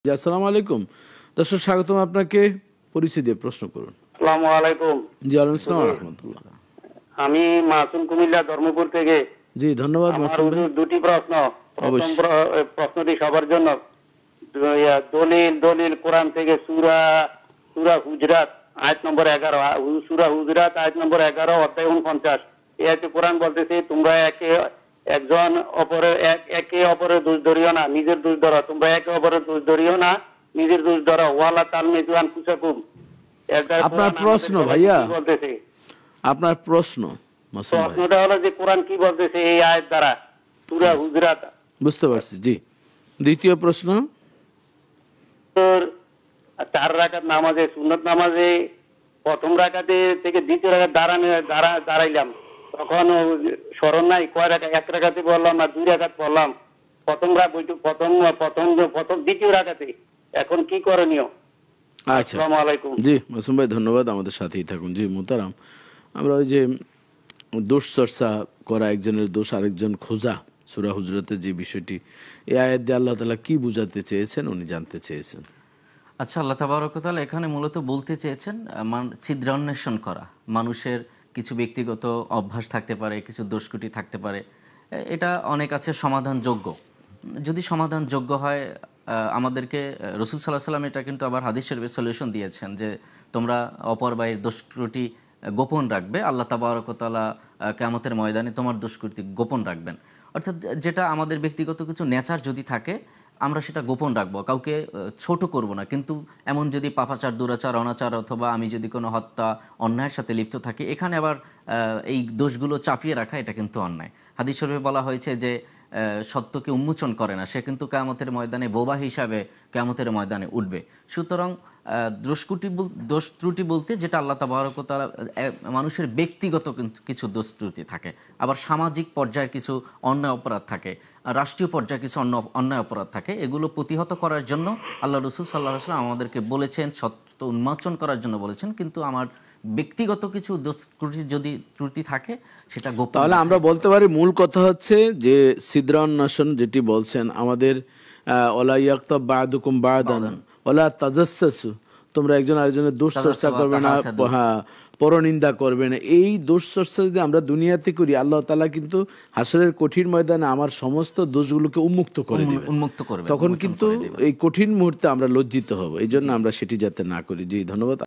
জি, আসসালামু আলাইকুম। দর্শক স্বাগতম আপনাকে। পরিচয় দিয়ে প্রশ্ন করুন। আসসালামু আলাইকুম। জি, ওয়ালাইকুম আসসালাম ওয়া রাহমাতুল্লাহ। আমি মাসুম কুমিল্লা ধর্মপুর থেকে। জি, ধন্যবাদ আমার মাসুম ভাই। দুটি প্রশ্ন। প্রথম অবশ্যই। প্রশ্নটি সবার জন্য। দলিল দলিল কোরআন থেকে সূরা সূরা হুজরাত আয়াত নম্বর 11, সূরা হুজরাত আয়াত নম্বর 11 অধ্যায় 49। এই আয়াতে কোরআন বলতেছে, তোমরা একে অপরের দোষ ধরিও না, নিজের দোষ ধরো। তোমরা একে অপরের দোষ ধরিও না, নিজের দোষ ধরো। ওয়ালা তালমিজু আনফুসাকুম। আপনার প্রশ্ন ভাইয়া, আপনার প্রশ্ন মাসুম ভাই। প্রশ্নটা হলো যে কোরআন কি বলতেছে এই আয়াত দ্বারা, সূরা হুজরাত। বুঝতে পারছি। জি, দ্বিতীয় প্রশ্ন। 4 রাকাত নামাজে, সুন্নত নামাজে প্রথম রাকাতে থেকে দ্বিতীয় রাকাত দাঁড়াইলাম, তখন স্মরণ নাই কয় রাকাত, 1 রাকাতে পড়লাম না 2 রাকাত পড়লাম, প্রথম দ্বিতীয় রাকাতে। এখন কি করণীয়? আচ্ছা, আসসালামু আলাইকুম। জি মাসুম ভাই, ধন্যবাদ, আমাদের সাথেই থাকুন। জি মুহতারাম, আমরা ওই যে দোষ চর্চা করা, একজনের দোষ আরেকজন খোঁজা, সূরা হুজরাতের যে বিষয়টি, এই আয়াত দিয়ে আল্লাহ তাআলা কি বুঝাতে চেয়েছেন উনি জানতে চেয়েছেন। আচ্ছা, আল্লাহ তাবারক ওয়া তাআলা এখানে মূলত বলতে চেয়েছেন ছিদ্রান্বেষণ করা। মানুষের কিছু ব্যক্তিগত অভ্যাস থাকতে পারে, কিছু দোষকুটি থাকতে পারে, এটা অনেক আছে সমাধানযোগ্য। যদি সমাধানযোগ্য হয়, আমাদেরকে রাসূল সাল্লাল্লাহু আলাইহি ওয়াসাল্লাম এটা কিন্তু আবার হাদিস শরীফে সলিউশন দিয়েছেন যে তোমরা অপর ভাইয়ের দোষত্রুটি গোপন রাখবে, আল্লাহ তাবারক ওয়া তাআলা কিয়ামতের ময়দানে তোমার দোষত্রুটি গোপন রাখবেন। অর্থাৎ যেটা আমাদের ব্যক্তিগত কিছু নেচার যদি থাকে, আমরা সেটা গোপন রাখবো, কাউকে ছোট করব না। কিন্তু এমন যদি পাপাচার, দুরাচার, অনাচার অথবা আমি যদি কোনো হত্যা, অন্যায়ের সাথে লিপ্ত থাকি, এখানে আবার এই দোষগুলো চাপিয়ে রাখা, এটা কিন্তু অন্যায়। হাদিস শরীফে বলা হয়েছে যে সত্যকে উন্মোচন করে না, সে কিন্তু কিয়ামতের ময়দানে বোবা হিসাবে কিয়ামতের ময়দানে উঠবে। সুতরাং দোষ ত্রুটি বলতে যেটা আল্লাহ তাবারক ওয়া তাআলা, মানুষের ব্যক্তিগত কিছু দোষ ত্রুটি থাকে, আবার সামাজিক পর্যায়ের কিছু অন্যায় অপরাধ থাকে, রাষ্ট্রীয় পর্যায়ে কিছু অন্যায় অপরাধ থাকে। এগুলো প্রতিহত করার জন্য আল্লাহ রাসূল সাল্লাল্লাহু আলাইহি ওয়াসাল্লাম আমাদেরকে বলেছেন, সত্য উন্মোচন করার জন্য বলেছেন। কিন্তু আমার ব্যক্তিগত কিছু দোষ যদি ত্রুটি থাকে, সেটা গোপন। তাহলে আমরা বলতে পারি মূল কথা হচ্ছে যে ছিদ্রান্বেষণ যেটি বলছেন, আমাদের ওয়ালা ইয়াগতাব বা'দুকুম বা'দান ওয়ালা তাজাসসু, তোমরা একজন আরেকজনের দোষ চর্চা করবে না, হ্যাঁ, পরনিন্দা করবে না। এই দোষ চর্চা যদি আমরা দুনিয়াতে করি, আল্লাহ তাআলা কিন্তু হাসরের কঠিন ময়দানে আমার সমস্ত দোষগুলোকে উন্মুক্ত করে দিবেন। তখন কিন্তু এই কঠিন মুহূর্তে আমরা লজ্জিত হব। এই জন্য আমরা সেটি যাতে না করি। জি, ধন্যবাদ।